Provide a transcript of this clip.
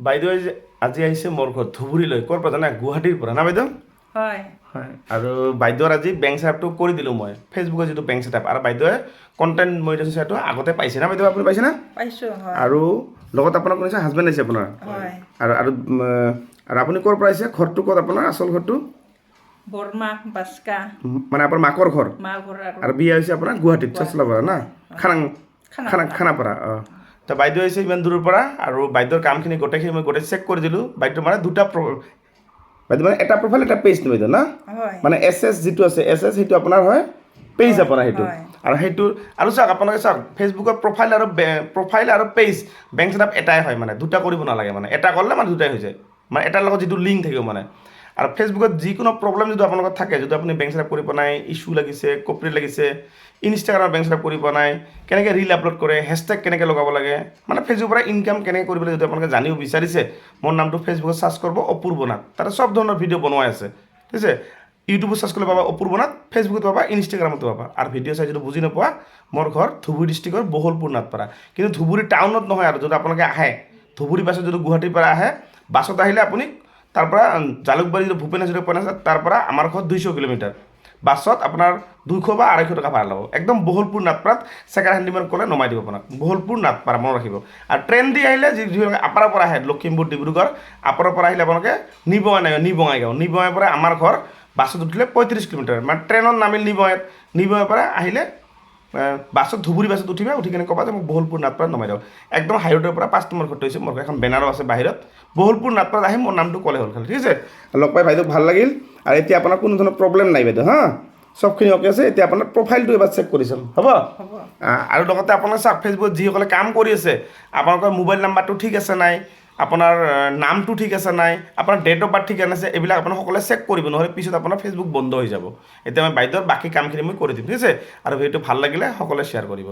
বাইদেউ আজি আহিছে মোৰ ঘৰত ধুবুৰীলৈ ক'ৰ পৰা জানা গুৱাহাটীৰ পৰা না বাইদেউ হয় হয় আৰু বাইদেউৰ আজি বেংক ছেটআপটো কৰি দিলোঁ মই ফেচবুকৰ যিটো বেংক ছেটআপ আৰু বাইদেৱে কণ্টেণ্ট মনিটাইজেশ্যনটো আগতে পাইছে না বাইদেউ আপুনি পাইছে না পাইছোঁ হয় আৰু লগত আপোনাৰ কোন আছে হাজবেণ্ড আছে আপোনাৰ হয় আৰু আৰু আৰু আপুনি ক'ৰ পৰা আহিছে ঘৰটো ক'ত আপোনাৰ আচল ঘৰটো বৰমা বাস্কা মানে আপোনাৰ মাকৰ ঘৰ মা ঘৰ আৰু বিয়া হৈছে আপোনাৰ গুৱাহাটীত চচলাপাৰা না খানাপাৰা অঁ তো বাইদেউ আহিছে ইমান দূৰৰ পৰা আৰু বাইদেউৰ কামখিনি গোটেইখিনি মই গোটেই চেক কৰি দিলোঁ বাইদেউ মানে বাইদেউ মানে এটা প্ৰফাইল এটা পেজ বাইদেউ না হয় মানে এছ যিটো আছে এছ সেইটো আপোনাৰ হয় পেজ আপোনাৰ সেইটো হয় আৰু সেইটো আৰু চাওক আপোনালোকে চাওক ফেচবুকৰ প্ৰফাইল আৰু পেজ বেংক ছেটআপ এটাই হয় মানে দুটা কৰিব নালাগে মানে এটা কৰিলে মানে দুটাই হৈ যায় মানে এটাৰ লগত যিটো লিংক থাকিব মানে আৰু ফেচবুকত যিকোনো প্ৰব্লেম যদি আপোনালোকৰ থাকে যদি আপুনি বেংক ছেটআপ কৰি পোৱা নাই ইছ্যু লাগিছে কপিৰাইট লাগিছে ইনষ্টাগ্ৰামত বেংক ছেটআপ কৰি পোৱা নাই কেনেকৈ ৰিল আপলোড কৰে হেছটেগ কেনেকৈ লগাব লাগে মানে ফেচবুকৰ পৰা ইনকাম কেনেকৈ কৰিব লাগে যদি আপোনালোকে জানিব বিচাৰিছে মোৰ নামটো ফেচবুকত চাৰ্চ কৰিব অপূৰ্ব নাথ তাতে চব ধৰণৰ ভিডিঅ' বনোৱাই আছে ঠিক আছে ইউটিউবত চাৰ্চ কৰিলে পাবা অপূৰ্ব নাথ ফেচবুকত পাবা ইনষ্টাগ্ৰামতো পাবা আৰু ভিডিঅ' চাই যদি বুজি নোপোৱা মোৰ ঘৰ ধুবুৰী ডিষ্ট্ৰিক্টৰ বহলপুৰ নাথপাৰা কিন্তু ধুবুৰী টাউনত নহয় আৰু যদি আপোনালোকে আহে ধুবুৰী বাছত যদি গুৱাহাটীৰ পৰা আহে বাছত আহিলে আপুনি তাৰ পৰা জালুকবাৰী যিটো ভূপেন হাজৰিকা পইণ্ট আছে তাৰ পৰা আমাৰ ঘৰত 200 কিলোমিটাৰ বাছত আপোনাৰ 200 বা 250 টকা ভাড়া ল'ব একদম বহলপুৰ নাথপাৰাত ছেকেণ্ড হেণ্ড ডিমাণ্ড ক'লে নমাই দিব আপোনাক বহলপুৰ নাথপাৰা মনত ৰাখিব আৰু ট্ৰেইন দি আহিলে যিবিলাকে আপাৰৰ পৰা আহে লখিমপুৰ ডিব্ৰুগড় আপাৰৰ পৰা আহিলে আপোনালোকে নিবঙাইগাঁৱৰ পৰা আমাৰ ঘৰ বাছত উঠিলে 35 কিলোমিটাৰ মানে ট্ৰেইনত নামিল নিবঙাইৰ পৰা আহিলে বাছত ধুবুৰী বাছত উঠিবা উঠি কেনে ক'বা যে মোক বহলপুৰ নাথপাৰাত নমাই দিয়ক একদম হাইৰোডৰ পৰা 5 নম্বৰ ঘৰটো হৈছে মোৰ এখন বেনাৰো আছে বাহিৰত বহলপুৰ নাথপাৰাত আহি মোৰ নামটো ক'লে হ'ল খালি ঠিক আছে লগ পাই বাইদেউ ভাল লাগিল আৰু এতিয়া আপোনাৰ কোনো ধৰণৰ প্ৰব্লেম নাই বাইদেউ হা চবখিনি অ'কে আছে এতিয়া আপোনাৰ প্ৰফাইলটো এবাৰ চেক কৰি চাম হ'ব হ'ব আৰু লগতে আপোনাৰ চাওক ফেচবুকত যিসকলে কাম কৰি আছে আপোনালোকৰ মোবাইল নাম্বাৰটো ঠিক আছে নাই আপোনাৰ নামটো ঠিক আছে নাই আপোনাৰ ডেট অফ বাৰ্থ ঠিক আছে এইবিলাক আপোনাৰ সকলোৱে চেক কৰিব নহ'লে পিছত আপোনাৰ ফেচবুক বন্ধ হৈ যাব এতিয়া মই বাইদেউৰ বাকী কামখিনি মই কৰি দিম ঠিক আছে আৰু ভিডিঅ'টো ভাল লাগিলে সকলোৱে শ্বেয়াৰ কৰিব